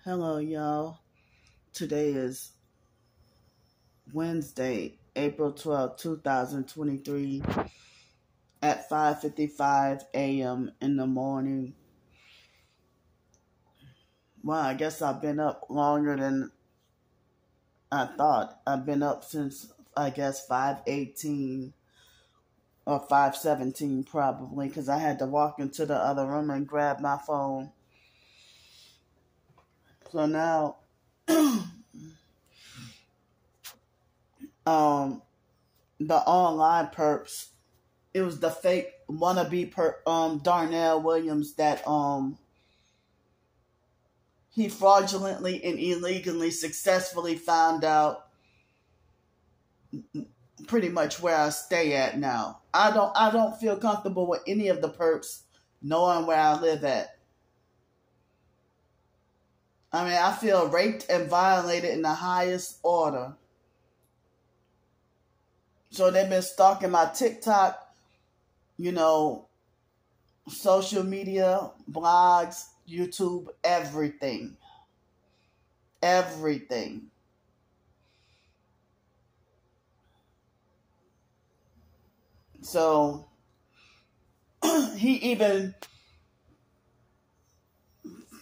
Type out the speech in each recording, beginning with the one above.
Hello, y'all. Today is Wednesday, April 12th, 2023 at 5:55 a.m. in the morning. Well, I guess I've been up longer than I thought. I've been up since, I guess, 5:18 or 5:17 probably, because I had to walk into the other room and grab my phone. So now, the online perps, it was the fake wannabe Darnell Williams that he fraudulently and illegally successfully found out pretty much where I stay at now. I don't feel comfortable with any of the perps knowing where I live at. I mean, I feel raped and violated in the highest order. So they've been stalking my TikTok, social media, blogs, YouTube, everything. Everything. So he even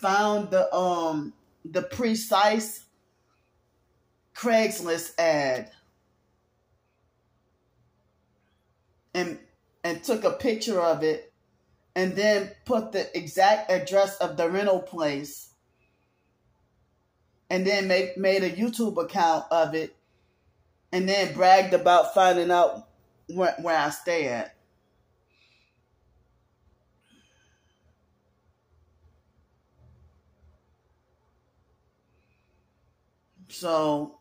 found the precise Craigslist ad and took a picture of it and then put the exact address of the rental place and then made a YouTube account of it and then bragged about finding out where I stay at. So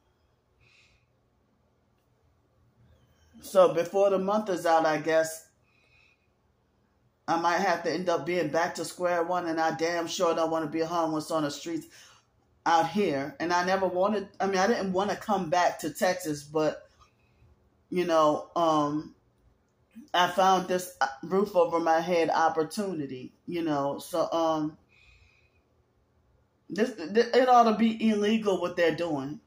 before the month is out, I guess I might have to end up being back to square one, and I damn sure don't want to be homeless on the streets out here. And I didn't want to come back to Texas, but, I found this roof over my head opportunity, so, it ought to be illegal what they're doing.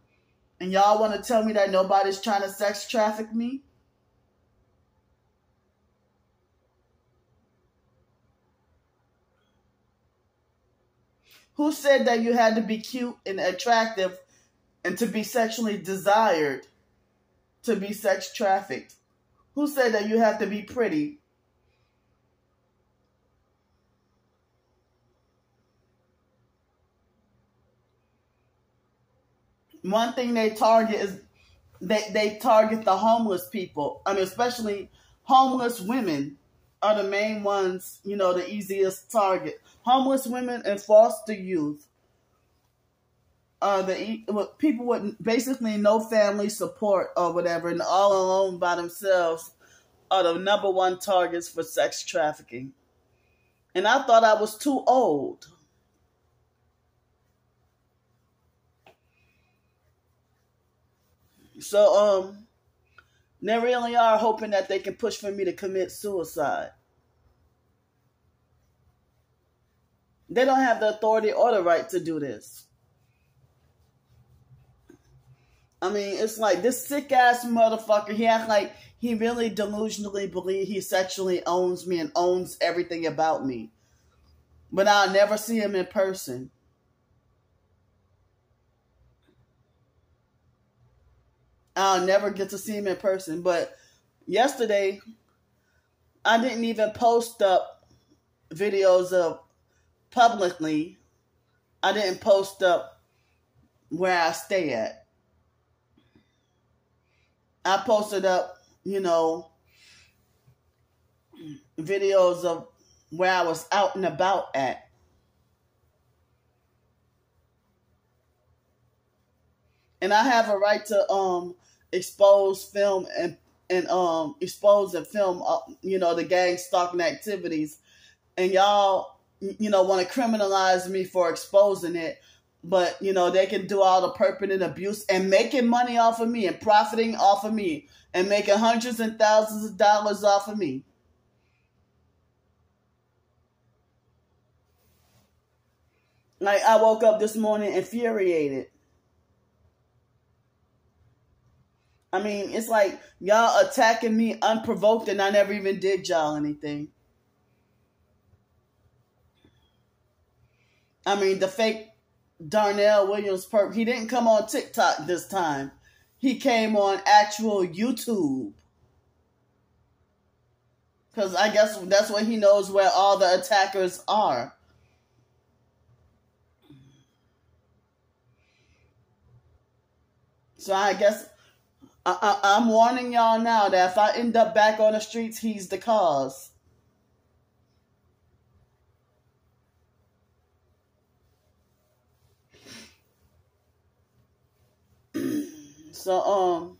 And y'all want to tell me that nobody's trying to sex traffic me? Who said that you had to be cute and attractive and to be sexually desired to be sex trafficked? Who said that you have to be pretty? One thing they target is they target the homeless people. I mean, especially homeless women are the main ones, the easiest target. Homeless women and foster youth are the people with basically no family support or whatever, and all alone by themselves are the number one targets for sex trafficking. And I thought I was too old. So, they really are hoping that they can push for me to commit suicide. They don't have the authority or the right to do this. I mean, it's like this sick-ass motherfucker, he acts like he really delusionally believes he sexually owns me and owns everything about me. But I'll never see him in person. I'll never get to see him in person. But yesterday, I didn't even post up videos of publicly. I didn't post up where I stay at. I posted up, videos of where I was out and about at. And I have a right to expose, film, and expose and film, the gang stalking activities. And y'all, want to criminalize me for exposing it. But, they can do all the perpetrating abuse and making money off of me and profiting off of me and making hundreds and thousands of dollars off of me. Like, I woke up this morning infuriated. I mean, it's like y'all attacking me unprovoked and I never even did y'all anything. I mean, the fake Darnell Williams perp, he didn't come on TikTok this time. He came on actual YouTube. Because I guess that's where he knows where all the attackers are. So I guess I'm warning y'all now that if I end up back on the streets, he's the cause. So,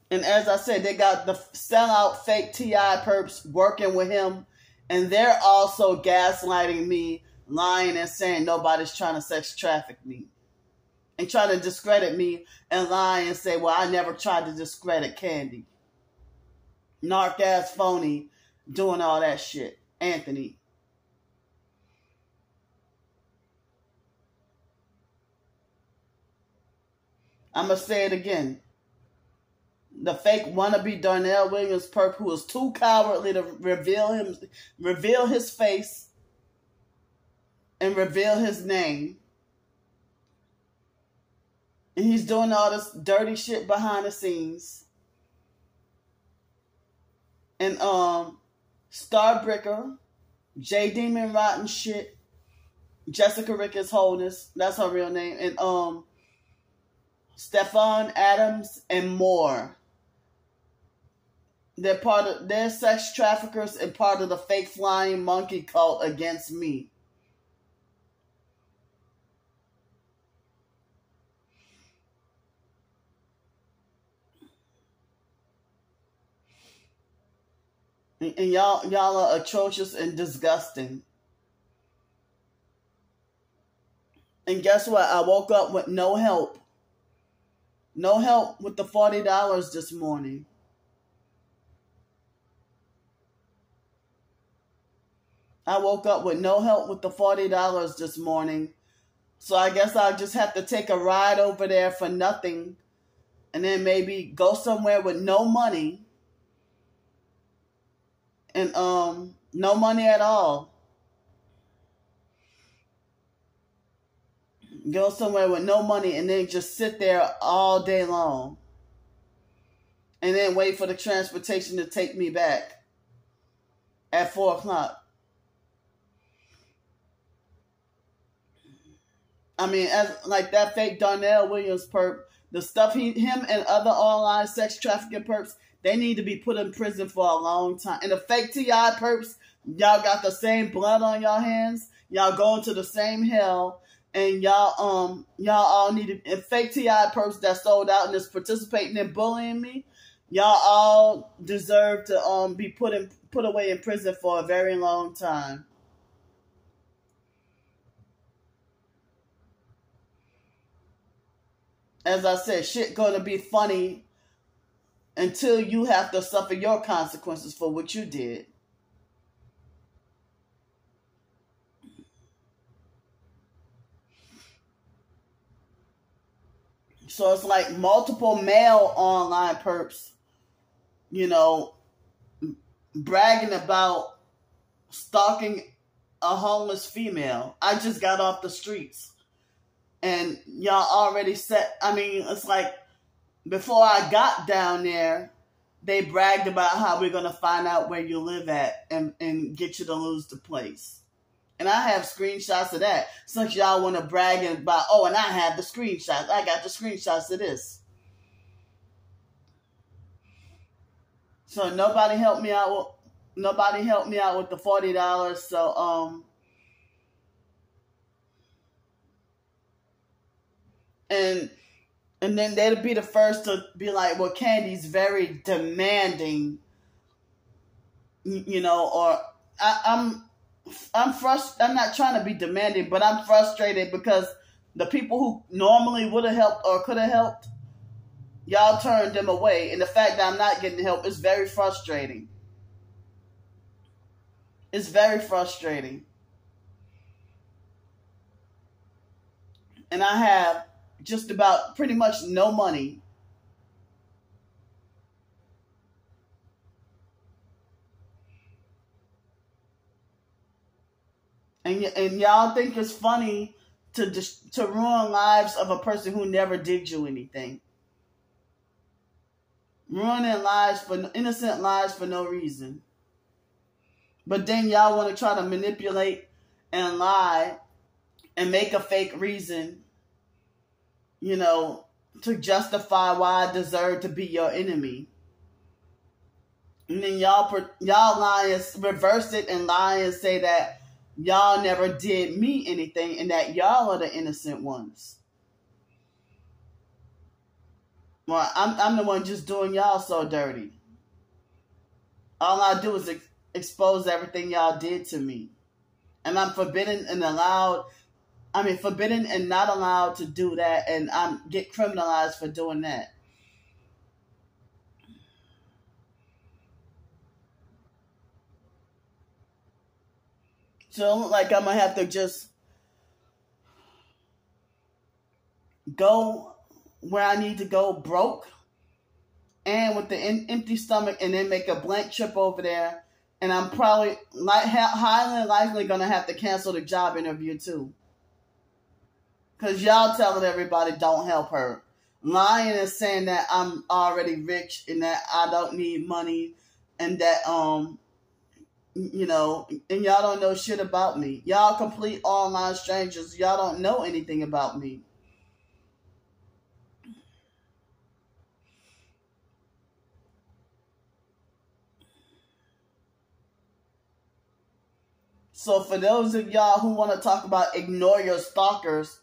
and as I said, they got the sellout fake T.I. perps working with him, and they're also gaslighting me, lying and saying nobody's trying to sex traffic me, and trying to discredit me and lie and say, well, I never tried to discredit Candy. Narc ass phony doing all that shit. Anthony. I'm going to say it again. The fake wannabe Darnell Williams perp who was too cowardly to reveal his face and reveal his name. And he's doing all this dirty shit behind the scenes. And Starbreaker, J Demon Rotten Shit, Jessica Ricketts Wholeness, that's her real name, and Stefan Adams and more. They're sex traffickers and part of the fake flying monkey cult against me. And y'all are atrocious and disgusting. And guess what? I woke up with no help. No help with the $40 this morning. I woke up with no help with the $40 this morning. So I guess I'll just have to take a ride over there for nothing. And then maybe go somewhere with no money. And no money at all. Go somewhere with no money and then just sit there all day long. And then wait for the transportation to take me back at 4 o'clock. I mean, as like that fake Darnell Williams perp, the stuff him and other online sex trafficking perps, they need to be put in prison for a long time. And the fake T.I. perps, y'all got the same blood on y'all hands. Y'all going to the same hell. And y'all all need to, and fake T.I. perps that sold out and is participating in bullying me, y'all all deserve to be put away in prison for a very long time. As I said, shit gonna be funny until you have to suffer your consequences for what you did. So it's like multiple male online perps, bragging about stalking a homeless female. I just got off the streets. And y'all already it's like before I got down there, they bragged about how we're going to find out where you live at and get you to lose the place. And I have screenshots of that. Since y'all want to brag about, and I have the screenshots. I got the screenshots of this. So nobody helped me out with the $40. So, and then they'd be the first to be like, well, Candy's very demanding, or I'm frustrated. I'm not trying to be demanding, but I'm frustrated because the people who normally would have helped or could have helped, y'all turned them away. And the fact that I'm not getting help is very frustrating. It's very frustrating. And I have just about pretty much no money. And y'all think it's funny to ruin lives of a person who never did you anything. Ruining innocent lives for no reason. But then y'all want to try to manipulate and lie and make a fake reason, to justify why I deserve to be your enemy. And then y'all lie and reverse it and lie and say that y'all never did me anything and that y'all are the innocent ones. Well, I'm the one just doing y'all so dirty. All I do is expose everything y'all did to me. And I'm forbidden and not allowed to do that, and get criminalized for doing that. So it looks like I'm going to have to just go where I need to go broke and with the empty stomach, and then make a blank trip over there. And I'm probably highly likely going to have to cancel the job interview too. Because y'all telling everybody don't help her. Lying and saying that I'm already rich and that I don't need money and that, and y'all don't know shit about me. Y'all complete online strangers. Y'all don't know anything about me. So for those of y'all who want to talk about ignore your stalkers,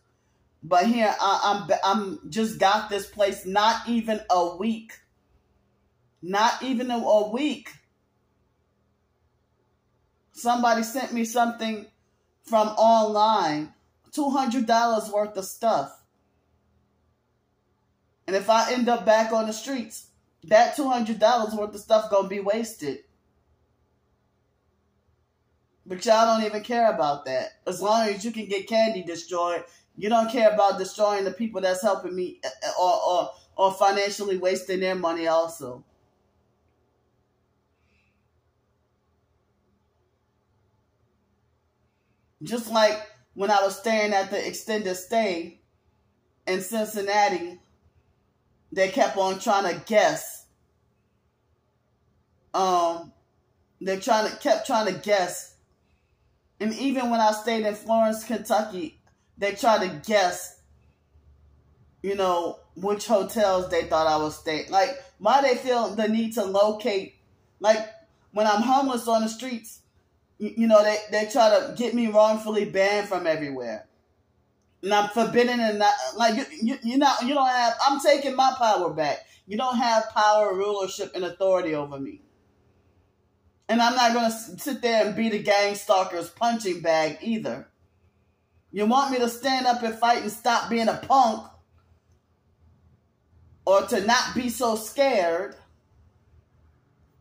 but here I'm just got this place not even a week. Not even a week. Somebody sent me something from online, $200 worth of stuff. And if I end up back on the streets, that $200 worth of stuff gonna be wasted. But y'all don't even care about that. As long as you can get candy destroyed, you don't care about destroying the people that's helping me or financially wasting their money also. Just like when I was staying at the extended stay in Cincinnati, they kept on trying to guess. Kept trying to guess. And even when I stayed in Florence, Kentucky, they tried to guess, which hotels they thought I was staying. Like, why they feel the need to locate, like, when I'm homeless on the streets, they try to get me wrongfully banned from everywhere. And I'm forbidden and not, like, you don't have, I'm taking my power back. You don't have power, rulership, and authority over me. And I'm not going to sit there and be the gang stalker's punching bag either. You want me to stand up and fight and stop being a punk, or to not be so scared,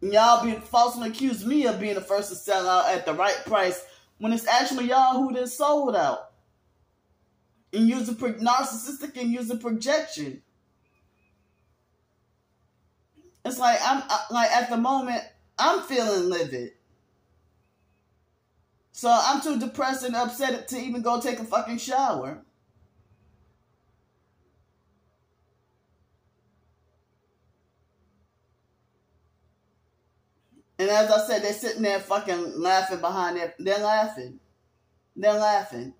and y'all falsely accuse me of being the first to sell out at the right price when it's actually y'all who done sold out. And using narcissistic and using projection. It's like at the moment I'm feeling livid. So I'm too depressed and upset to even go take a fucking shower. And as I said, they're sitting there fucking laughing behind there. They're laughing. They're laughing.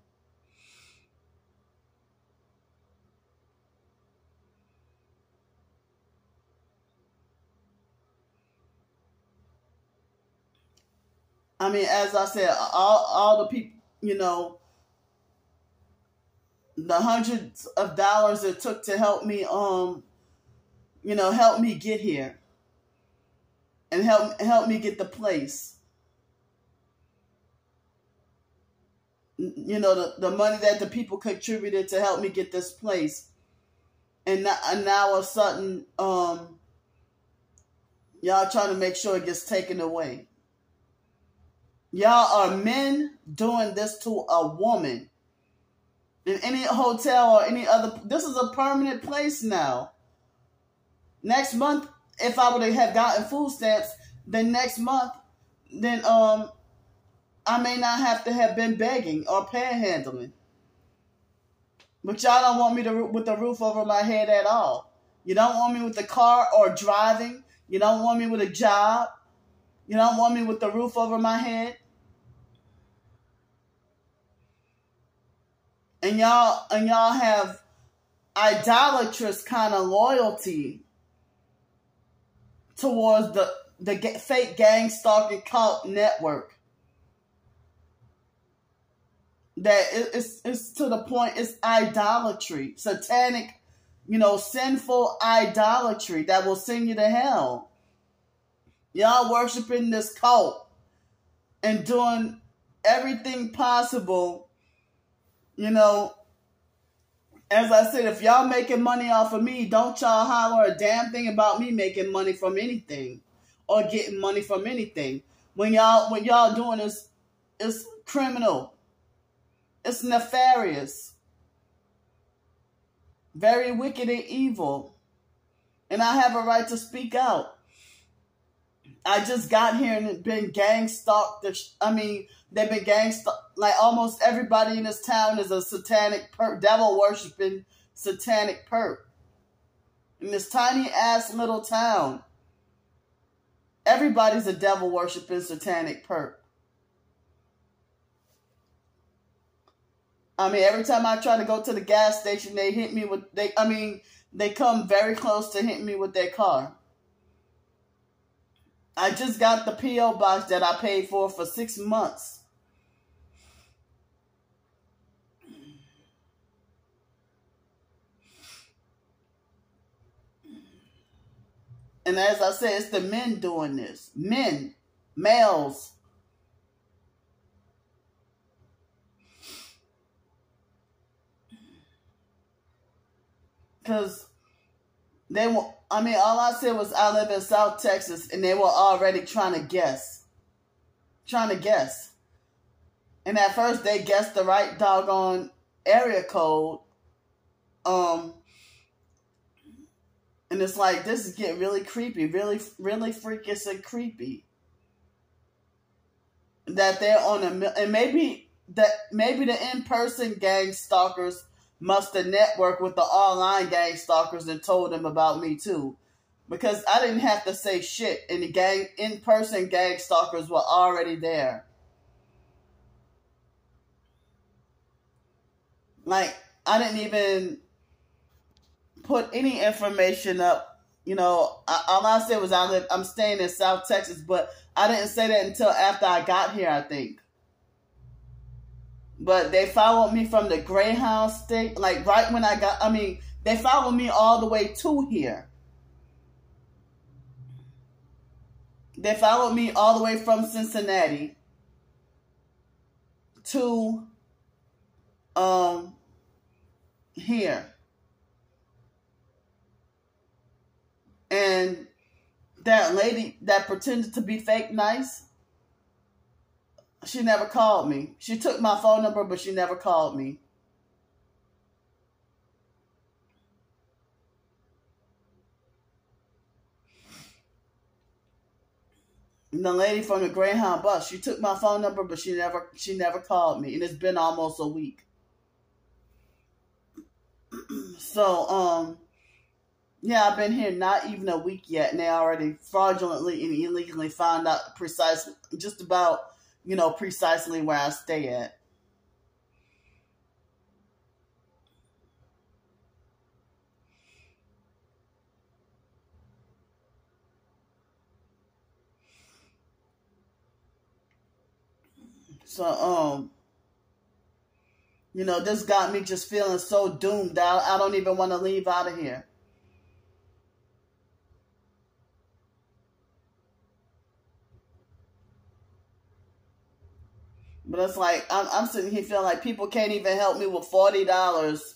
I mean, as I said, all the people, the hundreds of dollars it took to help me, help me get here. And help me get the place. The money that the people contributed to help me get this place. And now all of a sudden, y'all trying to make sure it gets taken away. Y'all are men doing this to a woman. In any hotel or any other, this is a permanent place now. Next month, if I would have gotten food stamps, then next month, then I may not have to have been begging or panhandling. But y'all don't want me with the roof over my head at all. You don't want me with the car or driving. You don't want me with a job. You don't want me with the roof over my head. And y'all have idolatrous kind of loyalty towards the fake gang stalking cult network. That it's to the point, it's idolatry, satanic, sinful idolatry that will send you to hell. Y'all worshiping this cult and doing everything possible. As I said, if y'all making money off of me, don't y'all holler a damn thing about me making money from anything or getting money from anything. When y'all doing this, it's criminal. It's nefarious. Very wicked and evil. And I have a right to speak out. I just got here and been gang stalked. They've been gang stalked. Like almost everybody in this town is a satanic devil worshiping satanic perp. In this tiny ass little town, everybody's a devil worshiping satanic perp. Every time I try to go to the gas station, they hit me with they come very close to hitting me with their car. I just got the P.O. box that I paid for 6 months. And as I said, it's the men doing this. Men, males. Because they were, all I said was I live in South Texas, and they were already trying to guess. And at first, they guessed the right doggone area code. And it's like, this is getting really creepy, really, really freakish and creepy. That they're on and maybe the in-person gang stalkers must have networked with the online gang stalkers and told them about me too. Because I didn't have to say shit, and the in-person gang stalkers were already there. Like, I didn't even put any information up. All I said was I'm staying in South Texas, but I didn't say that until after I got here, I think. But they followed me from the Greyhound state, like right when they followed me all the way to here. They followed me all the way from Cincinnati to here. And that lady that pretended to be fake nice, she never called me. She took my phone number, but she never called me. And the lady from the Greyhound bus, she took my phone number, but she never called me. And it's been almost a week. So, yeah, I've been here not even a week yet, and they already fraudulently and illegally found out precisely where I stay at. So, this got me just feeling so doomed that I don't even want to leave out of here. But it's like, I'm sitting here feeling like people can't even help me with $40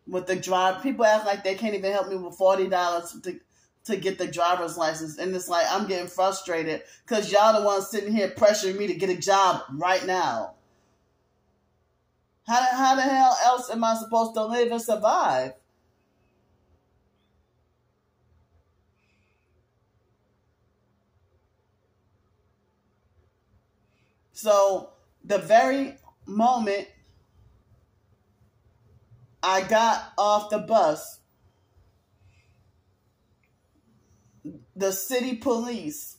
with the drive. People act like they can't even help me with $40 to get the driver's license. And it's like, I'm getting frustrated because y'all the ones sitting here pressuring me to get a job right now. How the hell else am I supposed to live and survive? So the very moment I got off the bus, the city police,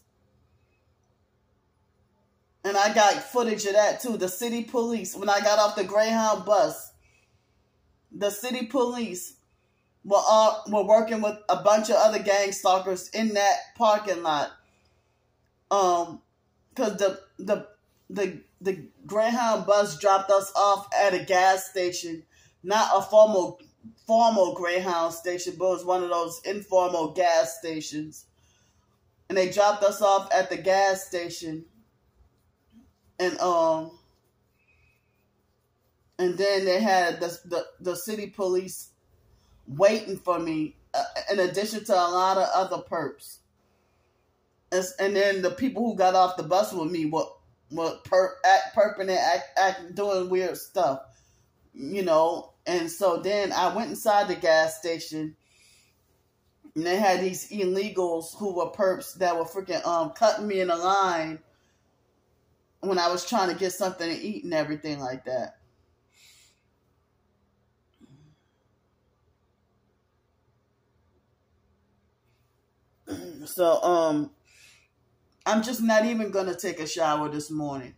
and I got footage of that too, the city police, when I got off the Greyhound bus, the city police were working with a bunch of other gang stalkers in that parking lot. Because the Greyhound bus dropped us off at a gas station, not a formal Greyhound station, but it was one of those informal gas stations. And they dropped us off at the gas station, and then they had the city police waiting for me, in addition to a lot of other perps. And then the people who got off the bus with me were perping and doing weird stuff, you know. And so then I went inside the gas station, and they had these illegals who were perps that were freaking cutting me in a line when I was trying to get something to eat and everything like that. So I'm just not even going to take a shower this morning.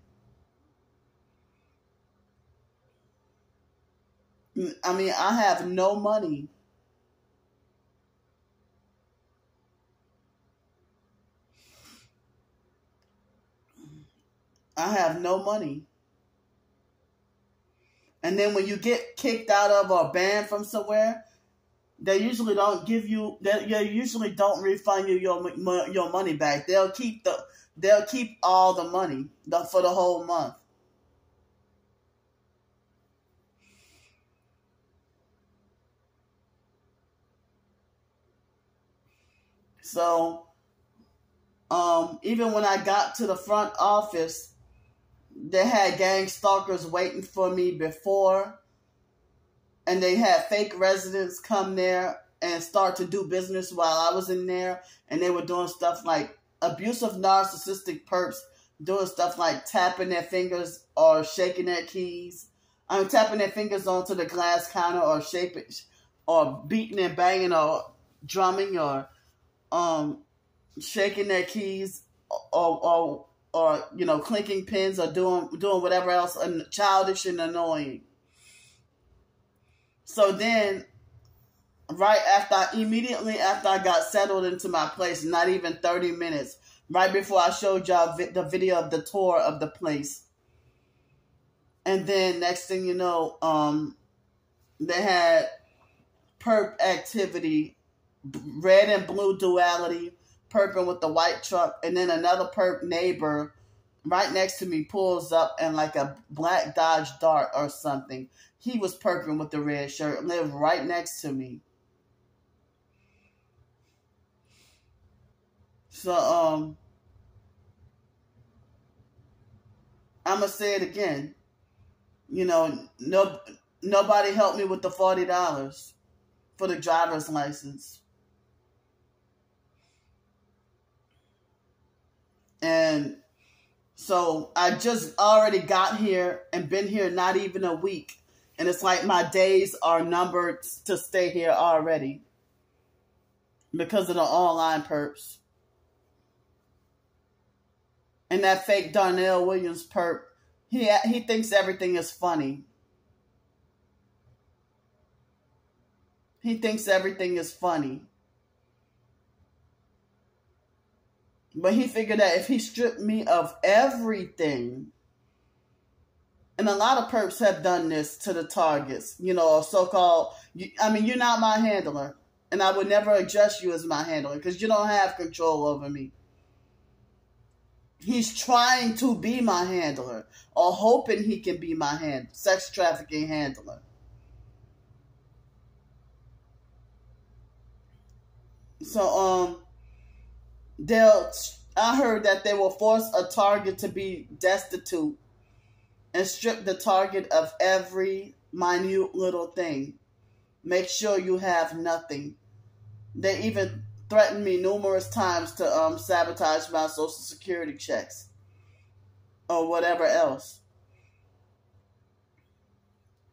I mean, I have no money. I have no money. And then when you get kicked out of or banned from somewhere, they usually don't give you. They usually don't refund you your money back. They'll keep all the money for the whole month. So, even when I got to the front office, they had gang stalkers waiting for me before. And they had fake residents come there and start to do business while I was in there. And they were doing stuff like abusive, narcissistic perps, doing stuff like tapping their fingers or shaking their keys. Tapping their fingers onto the glass counter or or beating and banging or drumming or shaking their keys or you know, clinking pins or doing whatever else childish and annoying. So then, immediately after I got settled into my place, not even 30 minutes, right before I showed y'all the video of the tour of the place. And then next thing you know, they had perp activity, red and blue duality, perping with the white truck, and then another perp neighbor right next to me pulls up in like a black Dodge Dart or something. He was perping with the red shirt, lived right next to me. So, I'm going to say it again. You know, nobody helped me with the $40 for the driver's license. And so I just already got here and been here not even a week. And it's like my days are numbered to stay here already because of the online perps. And that fake Darnell Williams perp, he thinks everything is funny. He thinks everything is funny. But he figured that if he stripped me of everything, and a lot of perps have done this to the targets, you know, so-called, I mean, you're not my handler, and I would never address you as my handler because you don't have control over me. He's trying to be my handler or hoping he can be my sex trafficking handler. So I heard that they will force a target to be destitute and strip the target of every minute little thing. Make sure you have nothing. They even threatened me numerous times to sabotage my Social Security checks or whatever else.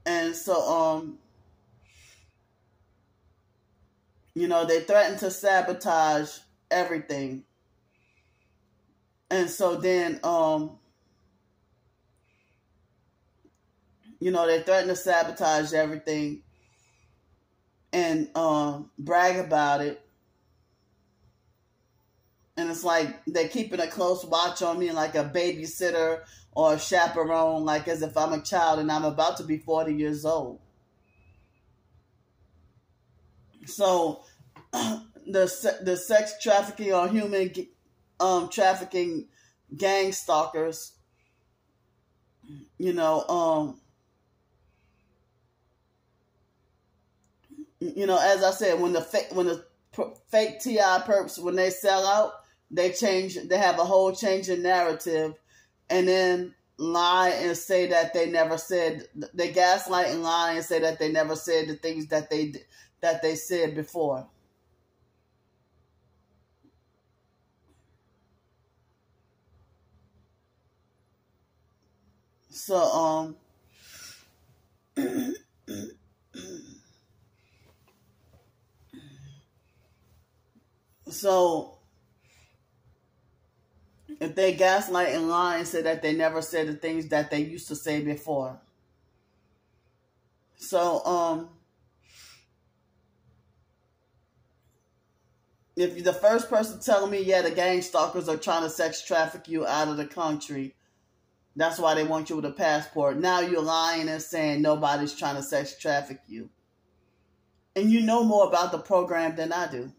And so, they threatened to sabotage everything. And so then, they threatened to sabotage everything and brag about it. And it's like they're keeping a close watch on me, like a babysitter or a chaperone, like as if I'm a child and I'm about to be 40 years old. So the sex trafficking or human trafficking gang stalkers, as I said, when the fake TI perps, when they sell out, they have a whole change in narrative, and then lie and say that they never said, they gaslight and lie and say that they never said the things that they said before. So, so if they gaslight and lie and say that they never said the things that they used to say before. So, if you're the first person telling me, the gang stalkers are trying to sex traffic you out of the country, that's why they want you with a passport. Now you're lying and saying nobody's trying to sex traffic you. And you know more about the program than I do.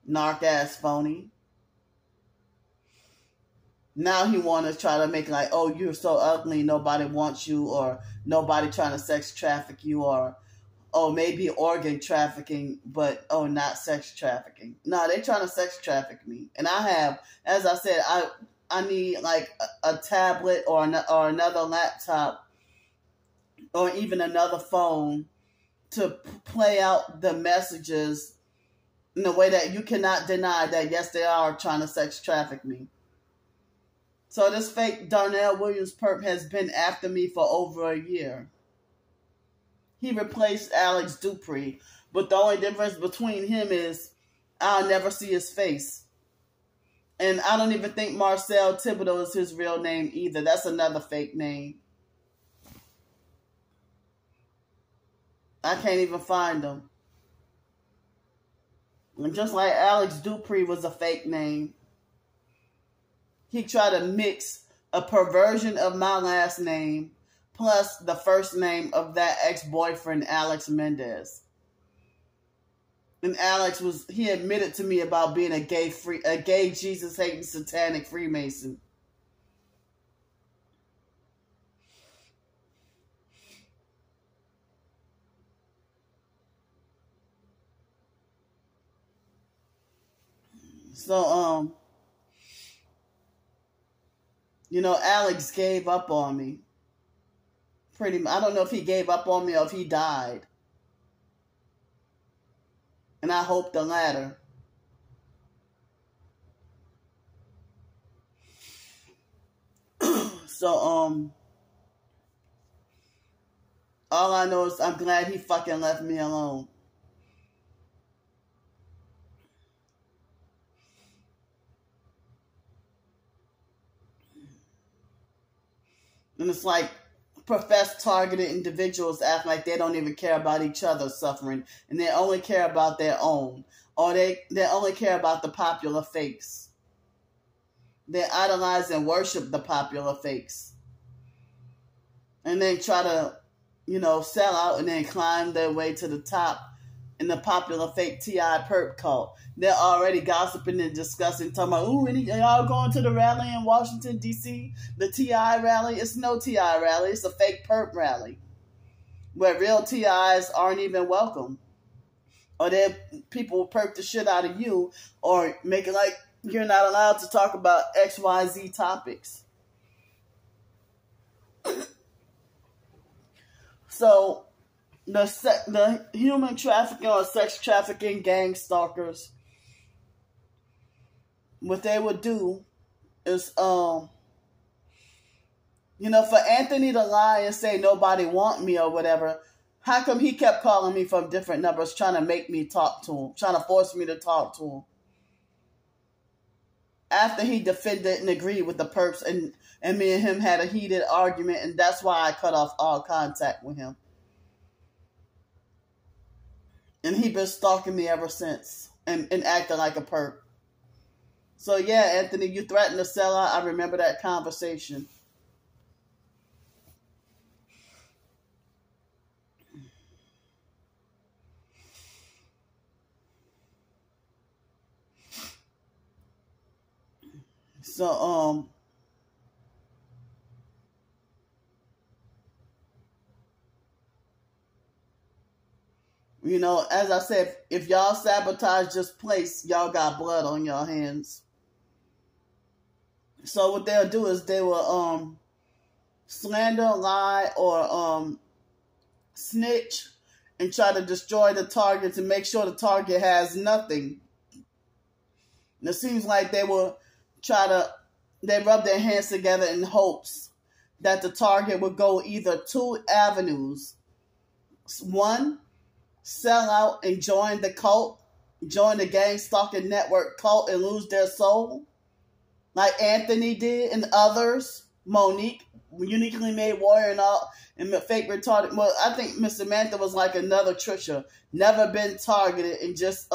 Narc ass phony. Now he want to try to make like, oh, you're so ugly, nobody wants you, or nobody trying to sex traffic you, or maybe organ trafficking, but not sex trafficking. No, they trying to sex traffic me. And I have, as I said, I need like a tablet or another laptop or even another phone to play out the messages in a way that you cannot deny that, yes, they are trying to sex traffic me. So this fake Darnell Williams perp has been after me for over a year. He replaced Alex Dupree, but the only difference between him is I'll never see his face. And I don't even think Marcel Thibodeau is his real name either. That's another fake name. I can't even find him. And just like Alex Dupree was a fake name, he tried to mix a perversion of my last name plus the first name of that ex-boyfriend, Alex Mendez. And Alex he admitted to me about being a gay Jesus-hating satanic Freemason. So, Alex gave up on me. Pretty much. I don't know if he gave up on me or if he died. And I hope the latter. So, all I know is I'm glad he fucking left me alone. And it's like professed targeted individuals act like they don't even care about each other's suffering, and they only care about their own, or they only care about the popular fakes. They idolize and worship the popular fakes, and then try to, sell out and then climb their way to the top in the popular fake TI perp cult. They're already gossiping and discussing, talking about, ooh, y'all going to the rally in Washington, D.C., the TI rally? It's no TI rally. It's a fake perp rally where real TIs aren't even welcome. or people will perk the shit out of you, or make it like you're not allowed to talk about XYZ topics. So the human trafficking or sex trafficking gang stalkers, what they would do is, for Anthony to lie and say nobody want me or whatever, how come he kept calling me from different numbers trying to make me talk to him, trying to force me to talk to him? After he defended and agreed with the perps, and me and him had a heated argument, and that's why I cut off all contact with him. And he been stalking me ever since and acting like a perp. So yeah, Anthony, you threatened to sell out. I remember that conversation. So, as I said, if y'all sabotage this place, y'all got blood on your hands. So what they'll do is they will slander, lie, or snitch and try to destroy the target to make sure the target has nothing. And it seems like they will they rub their hands together in hopes that the target will go either two avenues. One, sell out and join the cult, join the gang stalking network cult and lose their soul, like Anthony did and others, Monique, uniquely made warrior and all, and fake retarded. Well, I think Miss Samantha was like another Trisha, never been targeted and just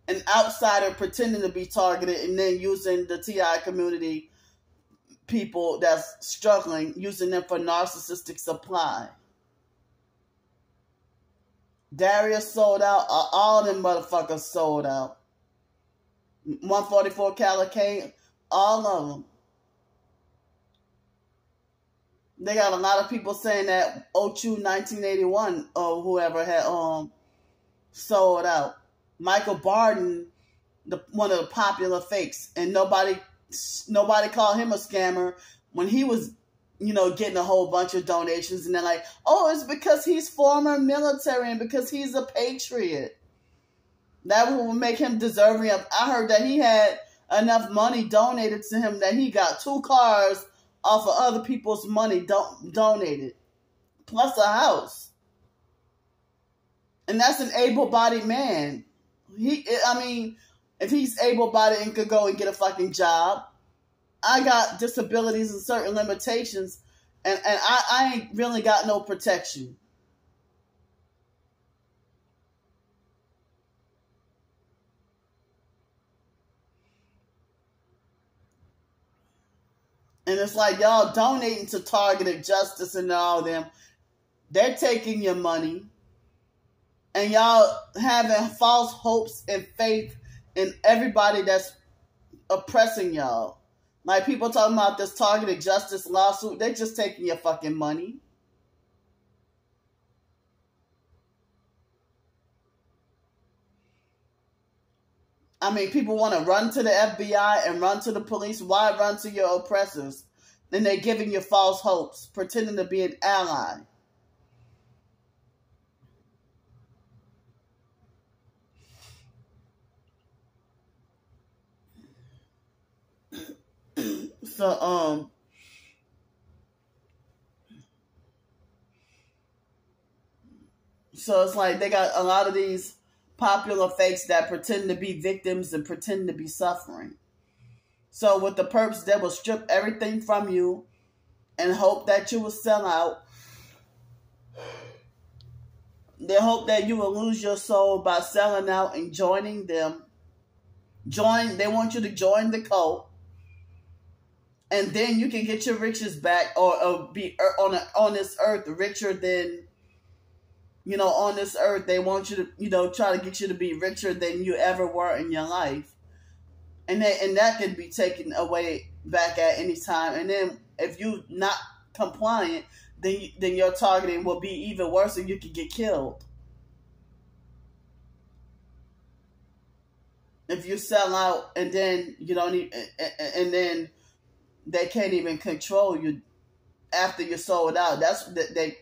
an outsider pretending to be targeted and then using the TI community people that's struggling, using them for narcissistic supply. Darius sold out. All them motherfuckers sold out. 144 Calican, all of them. They got a lot of people saying that Ochu 1981 or whoever had sold out. Michael Barden, one of the popular fakes, and nobody called him a scammer when he was, getting a whole bunch of donations, and they're like, oh, it's because he's former military and because he's a patriot. That would make him deserving of. I heard that he had enough money donated to him that he got 2 cars off of other people's money donated, plus a house. And that's an able-bodied man. If he's able-bodied and could go and get a fucking job, I got disabilities and certain limitations, and I ain't really got no protection. And it's like y'all donating to targeted justice and all them. They're taking your money. And y'all having false hopes and faith in everybody that's oppressing y'all. Like people talking about this targeted justice lawsuit, they're just taking your fucking money. People want to run to the FBI and run to the police. Why run to your oppressors? Then they're giving you false hopes, pretending to be an ally. So it's like they got a lot of these popular fakes that pretend to be victims and pretend to be suffering. So with the perps, they will strip everything from you and hope that you will sell out. They hope that you will lose your soul by selling out and joining them. They want you to join the cult. And then you can get your riches back or be on this earth richer than, on this earth. They want you to, try to get you to be richer than you ever were in your life. And that can be taken away back at any time. And then if you're not compliant, then your targeting will be even worse and you can get killed. If you sell out and then you don't and then they can't even control you after you're sold out,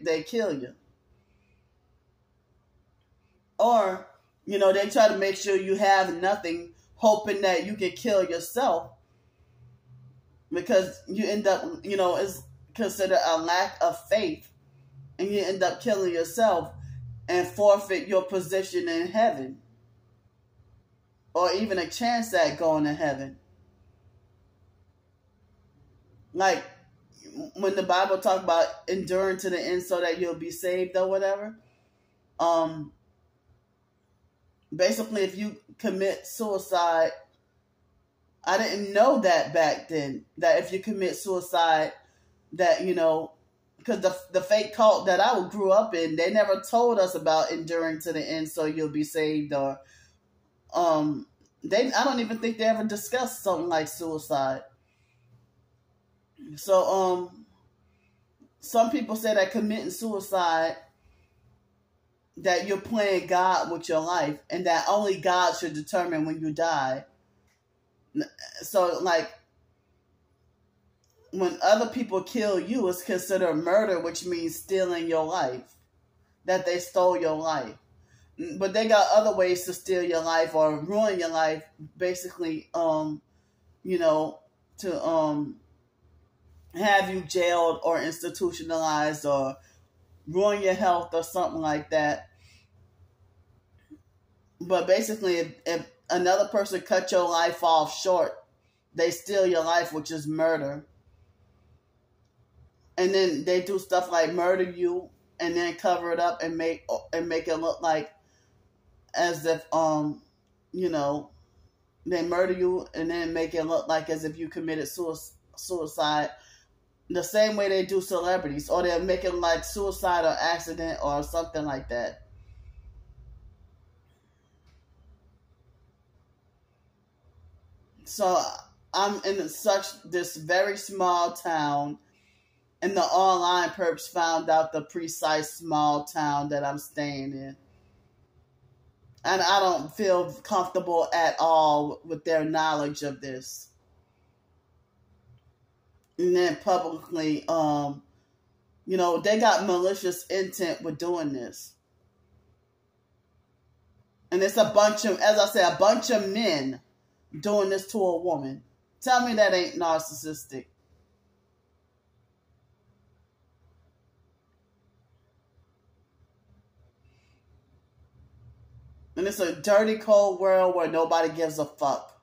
they kill you. Or, they try to make sure you have nothing, hoping that you can kill yourself, because you end up, it's considered a lack of faith, and you end up killing yourself and forfeit your position in heaven, or even a chance at going to heaven. Like when the Bible talks about enduring to the end so that you'll be saved or whatever, basically if you commit suicide, I didn't know that back then, that if you commit suicide, that, because the fake cult that I grew up in, they never told us about enduring to the end so you'll be saved, or I don't even think they ever discussed something like suicide. So some people say that committing suicide, that you're playing God with your life, and that only God should determine when you die. So, like, when other people kill you, it's considered murder, which means stealing your life, that they stole your life. But they got other ways to steal your life or ruin your life, basically, to have you jailed or institutionalized or ruin your health or something like that. But basically, if another person cut your life off short, they steal your life, which is murder. And then they do stuff like murder you and then cover it up and make it look like as if they murder you and then make it look like as if you committed suicide. The same way they do celebrities, or they'll make it like suicide or accident or something like that. So I'm in this very small town, and the online perps found out the precise small town that I'm staying in. And I don't feel comfortable at all with their knowledge of this. And then publicly, they got malicious intent with doing this. And it's a bunch of men doing this to a woman. Tell me that ain't narcissistic. And it's a dirty, cold world where nobody gives a fuck.